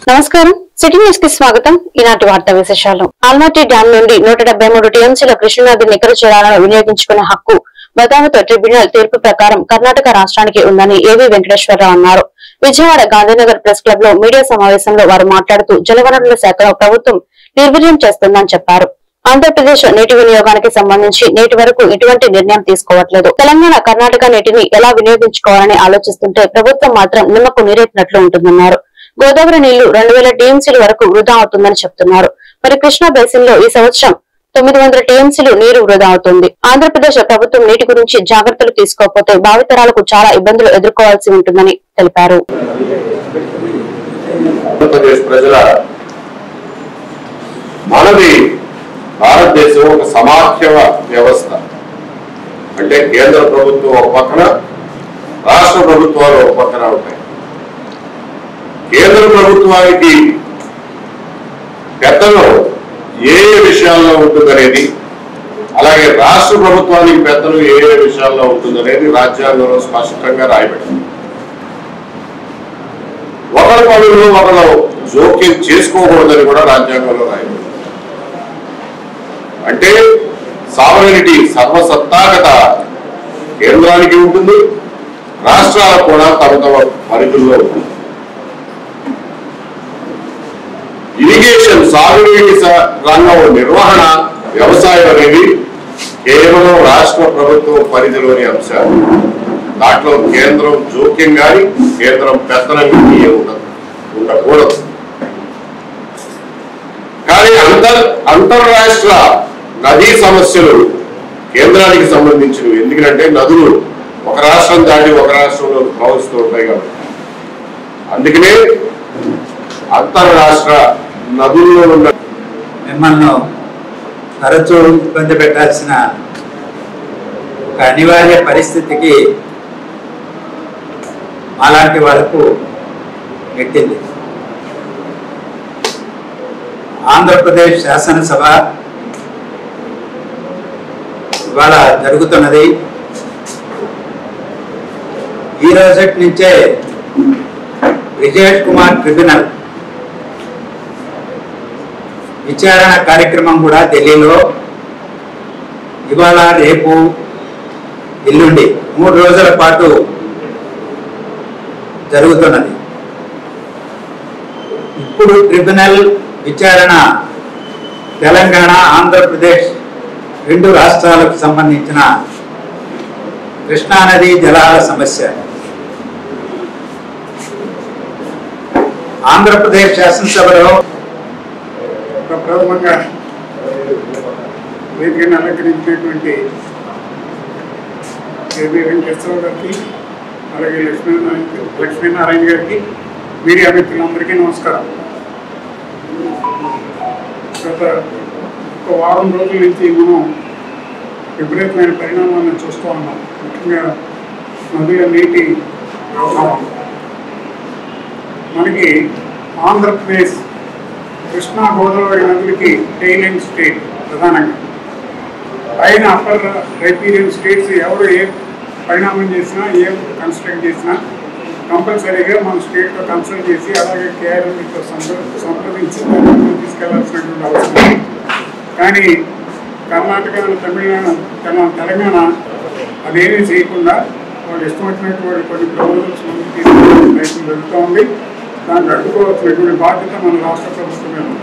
నమస్కారం city news కి స్వాగతం. ఈనాటి వార్తా విశేషాలు. ఆల్మట్టి డ్యాం నుండి 173 టీఎంసీల కృష్ణానది నికర జలాలను వినియోగించుకునే హక్కు బదావతో ట్రిబ్యునల్ తీర్పు ప్రకారం కర్ణాటక రాష్ట్రానికి ఉందని ఏవీ వెంకటేశ్వరరావు అన్నారు. విజయవాడ గాంధీనగర్ ప్రెస్ క్లబ్ లో మీడియా సమావేశంలో వారు మాట్లాడుతూ జలవనరుల శాఖలో ప్రభుత్వం నిర్వీర్యం చేస్తుందని చెప్పారు. ఆంధ్రప్రదేశ్ నీటి వినియోగానికి సంబంధించి నేటి వరకు ఇటువంటి నిర్ణయం తీసుకోవట్లేదు. తెలంగాణ కర్ణాటక నీటిని ఎలా వినియోగించుకోవాలని ఆలోచిస్తుంటే ప్రభుత్వం మాత్రం నిమ్మకు నీరెత్తినట్లు ఉంటుందన్నారు. గోదావరి నీళ్లు 2000 టీఎంసీల వరకు వృధా అవుతుందని చెప్తున్నారు. మరి కృష్ణా బేసిన్ లో ఈ సంవత్సరం 900 టీఎంసీలు నీరు వృధా అవుతుంది. ఆంధ్రప్రదేశ్ ప్రభుత్వం నీటి గురించి జాగ్రత్తలు తీసుకోకపోతే భావితరాలకు చాలా ఇబ్బందులు ఎదుర్కోవాల్సి ఉంటుందని తెలిపారు. భారతదేశం ఒక సమాఖ్య వ్యవస్థ అంటే కేంద్ర ప్రభుత్వం ఒక పక్కన, రాష్ట్ర ప్రభుత్వాలు ఒక పక్కన ఉంటాయి. కేంద్ర ప్రభుత్వానికి పెత్తనం ఏ విషయాల్లో ఉంటుందనేది, అలాగే రాష్ట్ర ప్రభుత్వానికి పెత్తనం ఏ విషయాల్లో ఉంటుందనేది రాజ్యాంగంలో స్పష్టంగా రాయబడింది. ఒకరి పనులు ఒకరు జోక్యం చేసుకోకూడదని కూడా రాజ్యాంగంలో రాయబడింది. అంటే సావరెనిటీ, సర్వసత్తాకత కేంద్రానికి ఉంటుంది, రాష్ట్రాలకు కూడా తమ తమ పరిధుల్లో ఉంటుంది. ఇరిగేషన్, సాగునీటి రంగం నిర్వహణ, వ్యవసాయం అనేవి కేవలం రాష్ట్ర ప్రభుత్వం పరిధిలోని అంశాలు. దాంట్లో కేంద్రం జోక్యం కానీ కేంద్రం పెత్తనం కానీ ఉండకూడదు. కానీ అంతర్రాష్ట్ర నదీ సమస్యలు కేంద్రానికి సంబంధించినవి. ఎందుకంటే నదులు ఒక రాష్ట్రం దాటి ఒక రాష్ట్రంలో ప్రవహిస్తూ ఉంటాయి కాబట్టి. అందుకనే అంతర్రాష్ట్ర నదుల్లో ఉన్న మిమ్మల్ని తరచూ ఇబ్బంది పెట్టాల్సిన ఒక అనివార్య పరిస్థితికి అలాంటి వాళ్ళకు నెట్టింది. ఆంధ్రప్రదేశ్ శాసనసభ ఇవాళ జరుగుతున్నది. ఈ రోజటి నుంచే విజయ్ కుమార్ ట్రిబ్యునల్ విచారణ కార్యక్రమం కూడా ఢిల్లీలో ఇవాళ, రేపు, ఎల్లుండి 3 రోజుల పాటు జరుగుతున్నది. ఇప్పుడు ట్రిబ్యునల్ విచారణ తెలంగాణ, ఆంధ్రప్రదేశ్ 2 రాష్ట్రాలకు సంబంధించిన కృష్ణానది జలాల సమస్య. ఆంధ్రప్రదేశ్ శాసనసభలో ప్రథమంగా వేదికను అలంకరించినటువంటి ఏబీ వెంకటేశ్వరరావు గారికి, అలాగే లక్ష్మీనారాయణ గారికి, మీడియా మిత్రులందరికీ నమస్కారం. గత ఒక వారం రోజుల నుంచి మనం విపరీతమైన పరిణామాలను చూస్తూ ఉన్నాం. ముఖ్యంగా నదుల నీటి వ్యవహారం. మనకి ఆంధ్రప్రదేశ్ కృష్ణా గోదావరి నదులకి టైలెండ్ స్టేట్ ప్రధానంగా. పైన అప్పర్ రైపీరియన్ స్టేట్స్ ఎవరు ఏ పరిణామం చేసినా, ఏ కన్స్ట్రక్ట్ చేసినా కంపల్సరీగా మన స్టేట్తో కన్సల్ట్ చేసి, అలాగే కేఆర్ఎంతో సంప్రదించి తీసుకెళ్లాల్సినటువంటి అవసరం ఉంది. కానీ కర్ణాటక, తమిళనాడు, తెలంగాణ అదేమీ చేయకుండా వాళ్ళు ఇష్టం వచ్చినటువంటి కొన్ని ప్రపోజల్స్ ముందుకు తీసుకునే ప్రయత్నం జరుగుతూ ఉంది. దాన్ని అడ్డుకోవాల్సినటువంటి బాధ్యత మన రాష్ట్ర ప్రభుత్వమే ఉంది.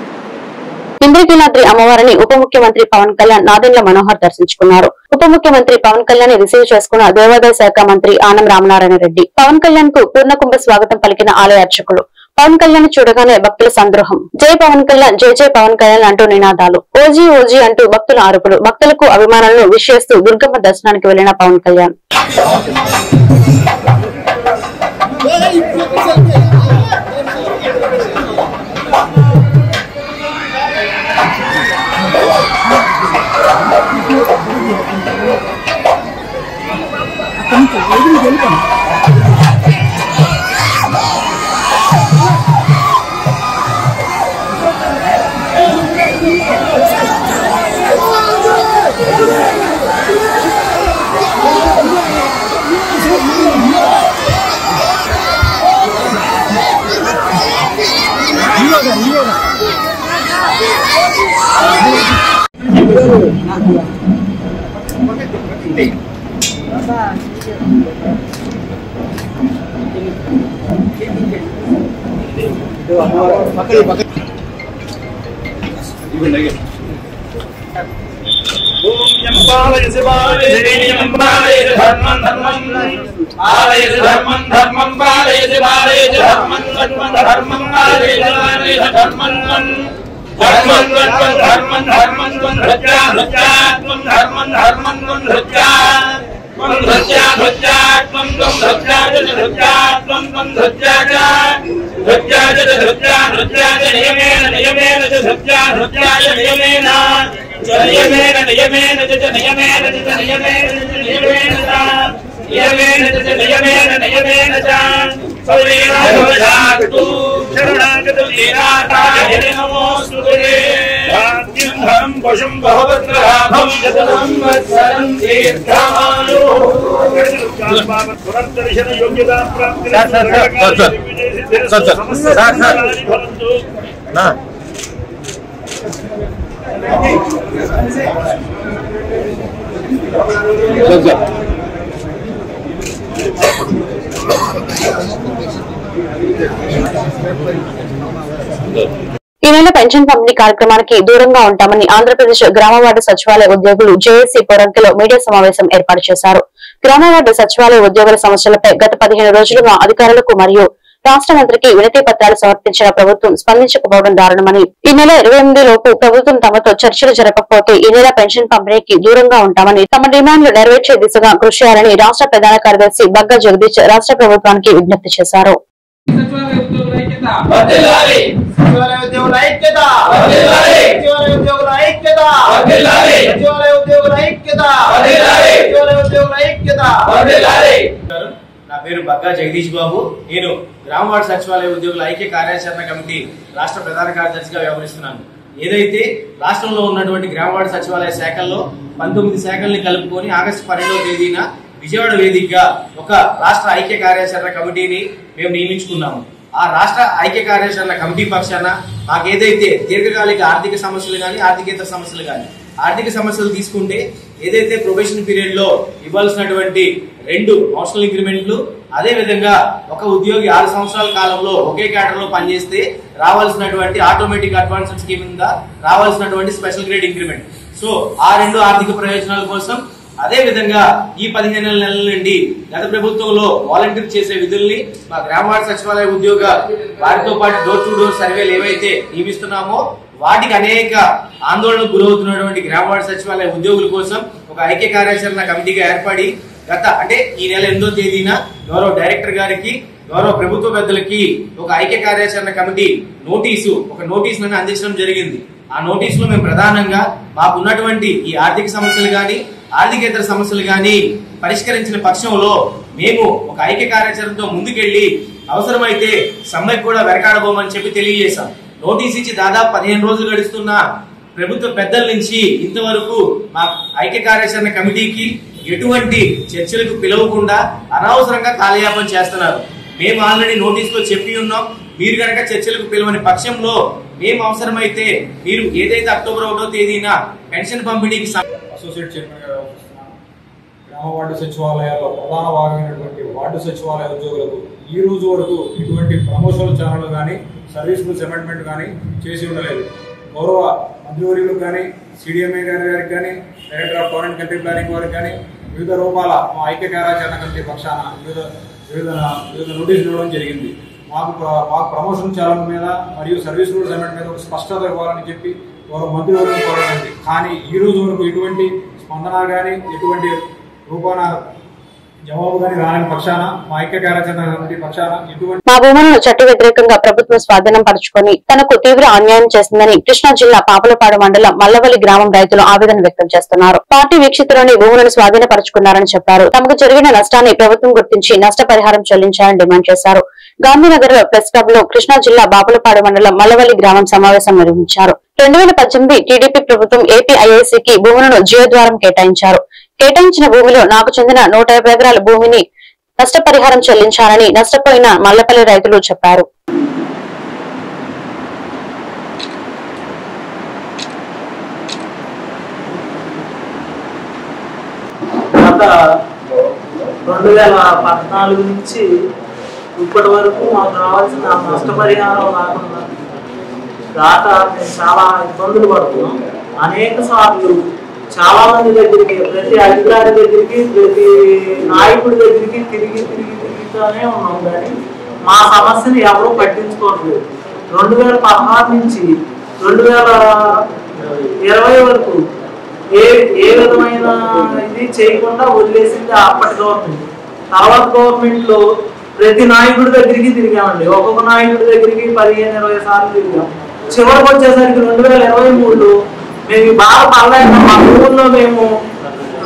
ఇంద్రకీలాద్రి అమ్మవారిని ఉప ముఖ్యమంత్రి పవన్ కళ్యాణ్ నాదెండ్ల మనోహర్ దర్శించుకున్నారు. ఉప ముఖ్యమంత్రి పవన్ కళ్యాణ్ రిసీవ్ చేసుకున్న దేవాదాయ శాఖ మంత్రి ఆనం రామనారాయణ రెడ్డి పవన్ కళ్యాణ్ కు పూర్ణకుంభ స్వాగతం పలికిన ఆలయ అర్చకులు. పవన్ కళ్యాణ్ చూడగానే భక్తుల సంద్రోహం. జై పవన్ కళ్యాణ్, జై జై పవన్ కళ్యాణ్ అంటూ నినాదాలు, ఓజీ ఓజీ అంటూ భక్తుల అరుపులు. భక్తులకు అభిమానులను విష్ చేస్తూ దుర్గమ్మ దర్శనానికి వెళ్లిన పవన్ కళ్యాణ్ ఈ నెల పెన్షన్ పంపిణీ కార్యక్రమానికి దూరంగా ఉంటామని ఆంధ్రప్రదేశ్ గ్రామ వార్డు సచివాలయ ఉద్యోగులు జేఏసీ పొరంకిలో మీడియా సమావేశం ఏర్పాటు చేశారు. గ్రామ వార్డు సచివాలయ ఉద్యోగుల సమస్యలపై గత 15 రోజులుగా అధికారులకు మరియు రాష్ట్ర మంత్రికి వినతి పత్రాలు సమర్పించిన ప్రభుత్వం స్పందించకపోవడం దారుణమని, ఈ నెల 28 లోపు ప్రభుత్వం తమతో చర్చలు జరపకపోతే ఈ నెల పెన్షన్ పంపిణీకి దూరంగా ఉంటామని, తమ డిమాండ్లు నెరవేర్చే దిశగా కృషి చేయాలని రాష్ట్ర ప్రధాన కార్యదర్శి బగ్గా జగదీష్ రాష్ట్ర ప్రభుత్వానికి విజ్ఞప్తి చేశారు. నా పేరు బగ్గా జగదీష్ బాబు. నేను గ్రామ వార్డు సచివాలయ ఉద్యోగుల ఐక్య కార్యాచరణ కమిటీ రాష్ట్ర ప్రధాన కార్యదర్శిగా వ్యవహరిస్తున్నాను. ఏదైతే రాష్ట్రంలో ఉన్నటువంటి గ్రామ వార్డు సచివాలయ శాఖల్లో 19 శాఖల్ని కలుపుకొని ఆగస్టు 12వ తేదీన విజయవాడ వేదికగా ఒక రాష్ట్ర ఐక్య కార్యాచరణ కమిటీని మేము నియమించుకున్నాము. ఆ రాష్ట్ర ఐక్య కార్యాచరణ కమిటీ పక్షాన మాకేదైతే దీర్ఘకాలిక ఆర్థిక సమస్యలు కానీ ఆర్థికేతర సమస్యలు కానీ, ఆర్థిక సమస్యలు తీసుకుంటే ఏదైతే ప్రొబేషన్ పీరియడ్ లో ఇవ్వాల్సినటువంటి 2 మోషనల్ ఇంక్రిమెంట్లు, అదే విధంగా ఒక ఉద్యోగి 6 సంవత్సరాల కాలంలో ఒకే క్యాడర్ లో పనిచేస్తే రావాల్సినటువంటి ఆటోమేటిక్ అడ్వాన్స్ స్కీమ్ కింద రావాల్సినటువంటి స్పెషల్ గ్రేడ్ ఇంక్రిమెంట్. సో ఆ 2 ఆర్థిక ప్రయోజనాల కోసం, అదే విధంగా ఈ 15 నెలల నుండి గత ప్రభుత్వంలో వాలంటీర్ చేసే విధుల్ని మా గ్రామ వార్డు సచివాలయ ఉద్యోగ వారితో పాటు డోర్ టు డోర్ సర్వేలు ఏవైతే నియమిస్తున్నామో వాటికి అనేక ఆందోళనకు గురవుతున్నటువంటి గ్రామ వార్డు సచివాలయ ఉద్యోగుల కోసం ఒక ఐక్య కార్యాచరణ కమిటీగా ఏర్పడి అంటే ఈ నెల 8వ తేదీన గౌరవ డైరెక్టర్ గారికి, గౌరవ ప్రభుత్వ పెద్దలకి ఒక ఐక్య కార్యాచరణ కమిటీ ఒక నోటీసులను అందించడం జరిగింది. ఆ నోటీసులో మేము ప్రధానంగా మాకున్నటువంటి ఈ ఆర్థిక సమస్యలు గాని ఆర్థికేతర సమస్యలు గాని పరిష్కరించిన పక్షంలో మేము ఒక ఐక్య కార్యాచరణతో ముందుకెళ్లి అవసరమైతే సమ్మెకు కూడా వెనకాడబోమని చెప్పి తెలియజేశాం. నోటీస్ ఇచ్చి దాదాపు 15 రోజులు గడుస్తున్న ప్రభుత్వ పెద్దల నుంచి ఇంతవరకు మా ఐక్య కార్యాచరణ కమిటీకి ఎటువంటి చర్చలకు పిలవకుండా అనవసరంగా కాలయాపన చేస్తున్నారు. మేము ఆల్రెడీ నోటీసులో చెప్పి ఉన్నాం, మీరు కనుక చర్చలకు పిలవని పక్షంలో మేము అవసరమైతే మీరు ఏదైతే అక్టోబర్ 1వ తేదీన పెన్షన్ పంపిణీకి అసోసియేట్ చైర్మన్ గా వ్యవహరిస్తున్నాను. గ్రామ వార్డు సచివాలయాల్లో ప్రధాన భాగమైనటువంటి వార్డు సచివాలయ ఉద్యోగులకు ఈ రోజు వరకు ఇటువంటి ప్రమోషనల్ ఛానల్ కానీ సర్వీస్ రూల్స్ అమెండ్మెంట్ కానీ చేసి ఉండలేదు. గౌరవ మంత్రివర్యులకు కానీ సిడిఎంఏ గారికి కానీ director of power and country planning వారికి కానీ వివిధ రూపాల మా ఐక్య కార్యాచరణ కమిటీ పక్షాన వివిధ నోటీసులు ఇవ్వడం జరిగింది. మాకు ప్రమోషన్ ఛానల్ మీద మరియు సర్వీస్ రూల్స్ అమెండ్మెంట్ మీద ఒక స్పష్టత ఇవ్వాలని చెప్పి గౌరవ మంత్రివర్గం కోరడండి. కానీ ఈ రోజు వరకు ఎటువంటి స్పందన కానీ ఎటువంటి రూపాన జవాబు కానీ రాని పక్షాన మా ఐక్య కార్యాచరణ కమిటీ పక్షాన ఎటువంటి మా భూములను చట్ట వ్యతిరేకంగా ప్రభుత్వం స్వాధీనం పరుచుకొని తనకు తీవ్ర అన్యాయం చేసిందని కృష్ణా జిల్లా పాపలపాడు మండలం మల్లవల్లి గ్రామం రైతులు ఆవేదన వ్యక్తం చేస్తున్నారు. పార్టీ వీక్షితులోని భూములను స్వాధీనపరుచుకున్నారని చెప్పారు. తమకు జరిగిన నష్టాన్ని ప్రభుత్వం గుర్తించి నష్టపరిహారం చెల్లించాలని డిమాండ్ చేశారు. గాంధీనగర్ లో ప్రెస్ క్లబ్ లో కృష్ణా జిల్లా బాపులపాడు మండలం మల్లవల్లి గ్రామం సమావేశం నిర్వహించారు. 2018 టీడీపీ ప్రభుత్వం ఏపీఐఐసీకి భూములను జియోద్వారం కేటాయించారు. కేటాయించిన భూమిలో నాకు చెందిన 150 ఎకరాల భూమిని నష్టపరిహారం చెల్లించాలని నష్టపోయిన మల్లపల్లి రైతులు చెప్పారు. కూడా 2014 నుంచి ఇప్పటి వరకు మాకు రావాల్సిన నష్టపరిహారం రాకుండా రాక మేము చాలా ఇబ్బందులు పడుతున్నాం. అనేక సార్లు చాలా మంది దగ్గరికి, ప్రతి అధికారి దగ్గరికి, ప్రతి నాయకుడి దగ్గరికి తిరుగుతూనే ఉన్నాం. కానీ మా సమస్యను ఎవరూ పట్టించుకోవట్లేదు. 2016 నుంచి 2020 వరకు ఏ విధమైన ఇది చేయకుండా వదిలేసింది అప్పటి గవర్నమెంట్. తర్వాత గవర్నమెంట్ లో ప్రతి నాయకుడి దగ్గరికి తిరిగామండి. ఒక్కొక్క నాయకుడి దగ్గరికి 15-20 సార్లు తిరిగాం. చివరికి వచ్చేసరికి 2023లో మేము బాగా పర్లేక మా ఊళ్ళో మేము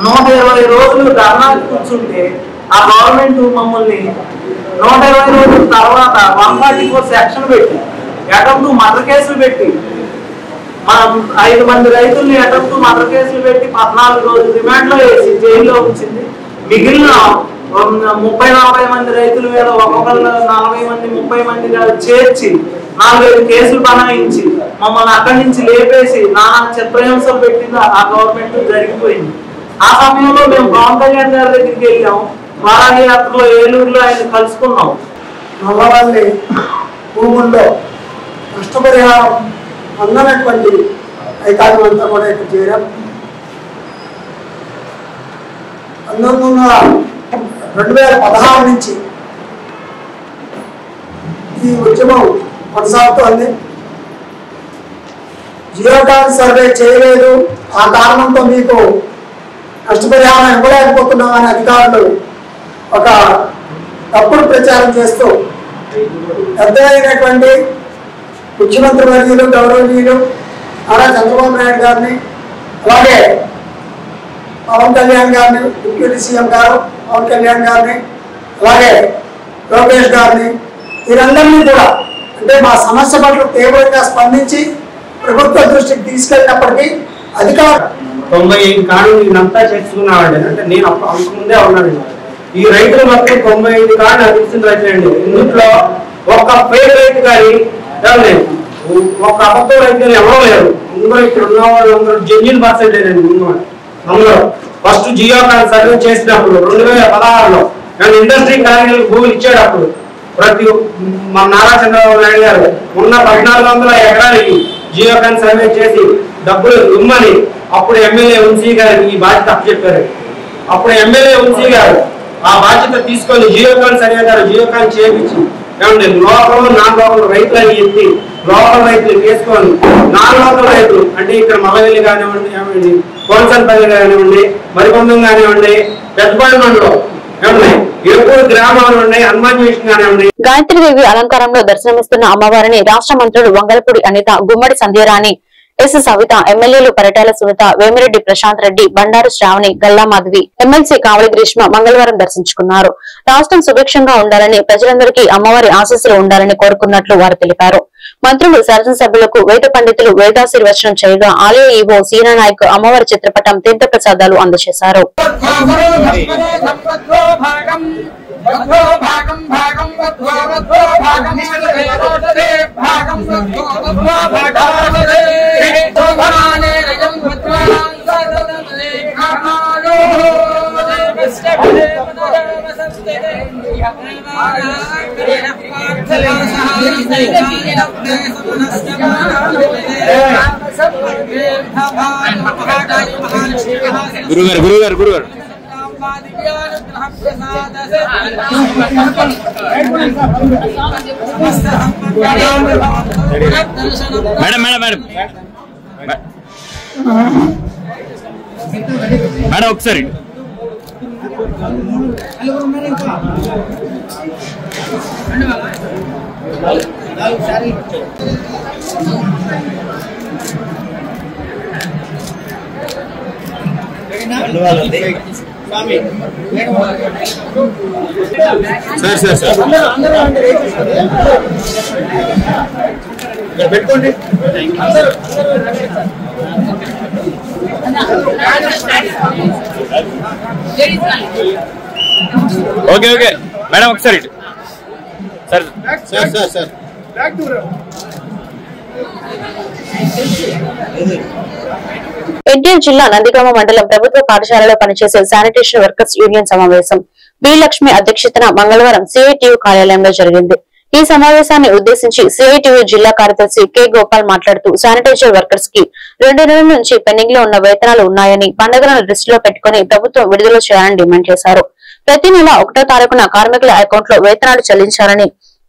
120 రోజులు ధర్నా కూర్చుంటే ఆ గవర్నమెంట్ మమ్మల్ని 120 రోజుల తర్వాత 144 సెక్షన్ పెట్టి అటెంప్ట్ మర్డర్ కేసులు పెట్టి మనం 5 మంది రైతుల్ని అటెంప్ట్ మర్డర్ కేసులు పెట్టి 14 రోజులు రిమాండ్ లో వేసి జైల్లో ఉంచింది. మిగిలిన 30-40 మంది రైతుల మీద ఒక్కొక్కరు 40 మంది 30 మంది చేర్చి 4-5 కేసులు బనాయించి మమ్మల్ని అక్కడి నుంచి లేపేసి నానా చిత్రహింసలు పెట్టింది ఆ గవర్నమెంట్ జరిగిపోయింది. ఆ సమయంలో మేము పవన్ కళ్యాణ్ గారి దగ్గరికి వెళ్ళాం. వారాహి యాత్రలో ఏలూరులో ఆయన కలుసుకున్నాం. నల్లవల్లి భూముల్లో నష్టపరిహారం అందనటువంటి అధికారులు అంతా కూడా ఇక్కడ చేరాం. 2016 నుంచి ఈ ఉద్యమం కొనసాగుతోంది. జియోటాన్ సర్వే చేయలేదు, ఆ కారణంతో మీకు నష్టపరిహారం ఇవ్వలేకపోతున్నామని అధికారులు ఒక తప్పుడు ప్రచారం చేస్తూ పెద్దయినటువంటి ముఖ్యమంత్రి వర్యులు గౌరవనీయులు నారా చంద్రబాబు నాయుడు గారిని, అలాగే పవన్ కళ్యాణ్ గారిని, డిప్యూటీ సీఎం గారు పవన్ కళ్యాణ్ గారిని, అలాగే లోకేష్ గారిని, వీరందరినీ కూడా అంటే మా సమస్య పట్ల తీవ్రంగా స్పందించి ప్రభుత్వ దృష్టికి తీసుకెళ్ళినప్పటికీ అధికారులు 95 కాళ్ళు నేనంతా చేసుకున్నామండి. అంటే నేను అంతకుముందే ఉన్నాను. ఈ రైతులు మొత్తం 95 కాళ్ళు నాకు తెలిసిన రైతులండి. ఇందులో ఒక్క ఫేక్ రైతు కానీ ఒక్క అబద్ధం రైతు ఎవరో లేరు. అందులో ఇక్కడ ఉన్న వాళ్ళు అందరూ జెన్యున్ పర్సెంటేజ్ అండి. అందులో ఫస్ట్ జియోకాన్ సర్వే చేసినప్పుడు 2016లో నేను ఇండస్ట్రీ కార్యాలయాలకు భూములు ఇచ్చేటప్పుడు ప్రతి మన నారా చంద్రబాబు నాయుడు గారు ఉన్న 1400 ఎకరాలకి జియోకాన్ సర్వే చేసి డబ్బులు ఇమ్మని అప్పుడు ఎమ్మెల్యే వంశీ గారు ఈ బాధ్యత అప్పచెప్పారు. అప్పుడు ఎమ్మెల్యే వంశీ గారు ఆ బాధ్యత తీసుకొని జియోకాన్ సర్వే గారు జియోకాన్ చేయించి ఏమండి లోకల్ నాన్ లోకల్ రైతులని చెప్పి లోకల్ రైతులు తీసుకొని నాన్ లోకల్ రైతులు అంటే ఇక్కడ మల్లవెల్లి కానివ్వండి, ఏమండి కోనసన్పల్లి కానివ్వండి, మరికొండం కానివ్వండి, పెద్దపల్లి మండలం ఏమండి ఎప్పుడు గ్రామాలు ఉన్నాయి, హనుమాన్ జంక్షన్ కానివ్వండి. గాయత్రీదేవి అలంకారంలో దర్శనమిస్తున్న అమ్మవారిని రాష్ట్ర మంత్రులు వంగలపూడి అనిత, గుమ్మడి సంధ్యారాణి, ఎస్ సవిత, ఎమ్మెల్యేలు పరిటాల సునీత, వేమిరెడ్డి ప్రశాంత్ రెడ్డి, బండారు శ్రావణి, గల్లా మాధవి, ఎమ్మెల్సీ కావలి గ్రీష్మ మంగళవారం దర్శించుకున్నారు. రాష్ట్రం సుభిక్షంగా ఉండాలని, ప్రజలందరికీ అమ్మవారి ఆశీస్సులు ఉండాలని కోరుకున్నట్లు వారు తెలిపారు. మంత్రులు, శాసనసభ్యులకు వేద పండితులు వేదాశీర్వచనం చేయగా ఆలయ ఈవో సీనా నాయక్ అమ్మవారి చిత్రపటం తీర్థ ప్రసాదాలు అందజేశారు. గురుగారు మేడం ఒకసారి సార్ పెట్టుకోండి. ఓకే మేడం ఒకసారి సార్ ఎన్టీఆర్ జిల్లా నందిగామ మండలం ప్రభుత్వ పాఠశాలలో పనిచేసే శానిటేషన్ వర్కర్స్ యూనియన్ సమావేశం బి లక్ష్మి అధ్యక్షతన మంగళవారం సిఐటియు కార్యాలయంలో జరిగింది. ఈ సమావేశాన్ని ఉద్దేశించి సిఐటియు జిల్లా కార్యదర్శి కె గోపాల్ మాట్లాడుతూ శానిటైజర్ వర్కర్స్ కి 2 నెలల నుంచి పెండింగ్ లో ఉన్న వేతనాలు ఉన్నాయని పండుగలను దృష్టిలో పెట్టుకుని ప్రభుత్వం విడుదల చేయాలని డిమాండ్ చేశారు. ప్రతి నెల 1వ తారీఖున కార్మికుల అకౌంట్ లో వేతనాలు చెల్లించాలని,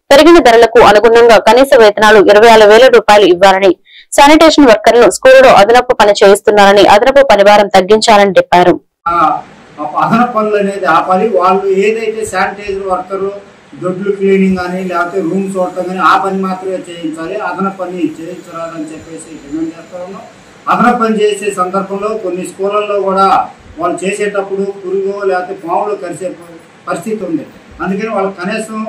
పెరిగిన ధరలకు అనుగుణంగా కనీస వేతనాలు 26,000 రూపాయలు ఇవ్వాలని, శానిటేషన్ వర్కర్లను స్కూలులో అదనపు పని చేయిస్తున్నారని, అదనపు పనిభారం తగ్గించాలని చెప్పారు. అదనపు పనులు అనేది ఆపాలి. వాళ్ళు ఏదైతే శానిటైజర్ వర్కర్ దొడ్లు క్లీనింగ్ కానీ లేకపోతే రూమ్స్ చూడటం కానీ ఆ పని మాత్రమే చేయించాలి, అదనపు పని చేయించరాదని చెప్పేసి డిమాండ్ చేస్తా ఉన్నాం. అదనపు పని చేసే సందర్భంలో కొన్ని స్కూళ్ళల్లో కూడా వాళ్ళు చేసేటప్పుడు పురుగు లేకపోతే పాములు కలిసే పరిస్థితి ఉంది. అందుకని వాళ్ళకి కనీసం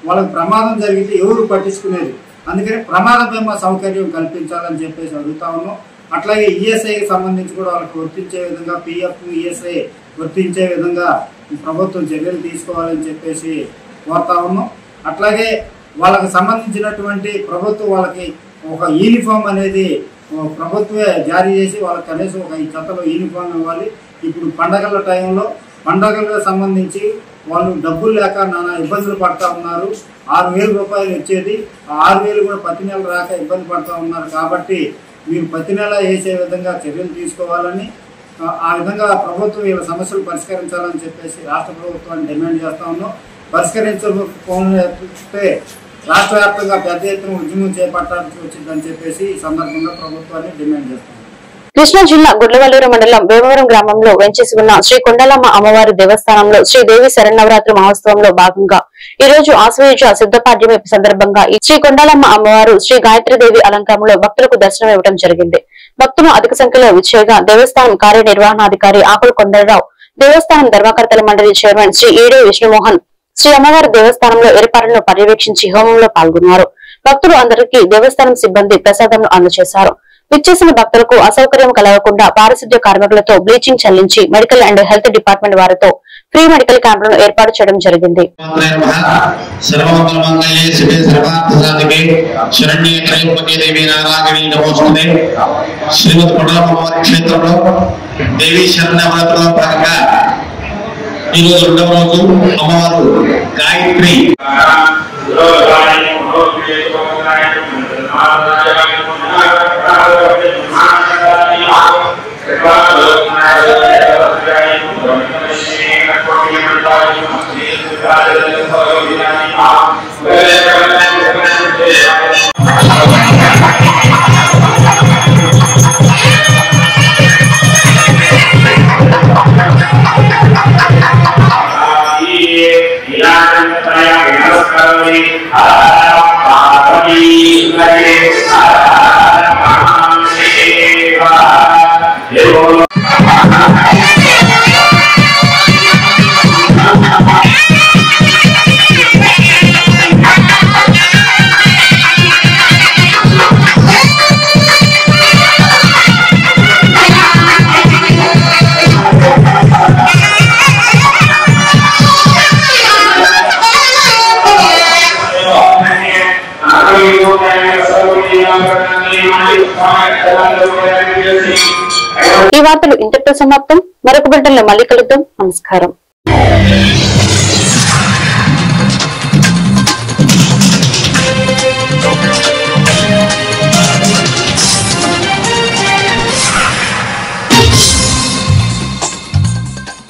వాళ్ళకి ప్రమాదం జరిగితే ఎవరు పట్టించుకునేది, అందుకని ప్రమాద బీమా సౌకర్యం కల్పించాలని చెప్పేసి అడుగుతా ఉన్నాం. అట్లాగే ఈఎస్ఐకి సంబంధించి కూడా వాళ్ళకి వర్తించే విధంగా పిఎఫ్ ఈఎస్ఐ వర్తించే విధంగా ప్రభుత్వం చర్యలు తీసుకోవాలని చెప్పేసి కోరుతా ఉన్నాం. అట్లాగే వాళ్ళకి సంబంధించినటువంటి ప్రభుత్వం వాళ్ళకి ఒక యూనిఫామ్ అనేది ప్రభుత్వమే జారీ చేసి వాళ్ళకి కనీసం ఒక 5 జతలు యూనిఫామ్ ఇవ్వాలి. ఇప్పుడు పండగల టైంలో పండగలకు సంబంధించి వాళ్ళు డబ్బులు లేక నానా ఇబ్బందులు పడతా ఉన్నారు. 6,000 రూపాయలు ఇచ్చేది 6,000 కూడా ప్రతి నెల రాక ఇబ్బంది పడతా ఉన్నారు. కాబట్టి మీరు ప్రతి నెల వేసే విధంగా చర్యలు తీసుకోవాలని, ఆ విధంగా ప్రభుత్వం వీళ్ళ సమస్యలు పరిష్కరించాలని చెప్పేసి రాష్ట్ర ప్రభుత్వాన్ని డిమాండ్ చేస్తా ఉన్నాం. పరిష్కరించకపోతే రాష్ట్ర వ్యాప్తంగా పెద్ద ఎత్తున ఉద్యమం చేపట్టాల్సి వచ్చిందని చెప్పేసి ఈ సందర్భంగా ప్రభుత్వాన్ని డిమాండ్ చేస్తాం. కృష్ణా జిల్లా గుడ్లవల్లూరు మండలం వేమవరం గ్రామంలో వెంచేసి ఉన్న శ్రీ కొండలమ్మ అమ్మవారి దేవస్థానంలో శ్రీదేవి శరన్నవరాత్రి మహోత్సవంలో భాగంగా ఈ రోజు ఆశ్వయుజ సిద్ధపాడ్యమి సందర్భంగా శ్రీ కొండలమ్మ అమ్మవారు శ్రీ గాయత్రీదేవి అలంకారంలో భక్తులకు దర్శనం ఇవ్వడం జరిగింది. భక్తులు అధిక సంఖ్యలో విచ్చేయగా దేవస్థానం కార్యనిర్వహణాధికారి ఆకుల కొండలరావు, దేవస్థానం ధర్మకర్తల మండలి చైర్మన్ శ్రీ ఈడే విష్ణుమోహన్ శ్రీ అమ్మవారి దేవస్థానంలో ఏర్పాట్లను పర్యవేక్షించి హోమంలో పాల్గొన్నారు. భక్తులు అందరికీ దేవస్థానం సిబ్బంది ప్రసాదంను అందజేశారు. విచ్చేసిన భక్తులకు అసౌకర్యం కలగకుండా పారిశుద్ధ్య కార్మికులతో బ్లీచింగ్ చల్లించి మెడికల్ అండ్ హెల్త్ డిపార్ట్మెంట్ వారితో ఫ్రీ మెడికల్ క్యాంపులను ఏర్పాటు చేయడం జరిగింది. ఈరోజు 2వ రోజు అమ్మవారు గాయత్రి ఈ వార్తలు ఇంతటితో సమాప్తం. మరొక బిడ్డల్లో మళ్ళీ కలుద్దాం. నమస్కారం.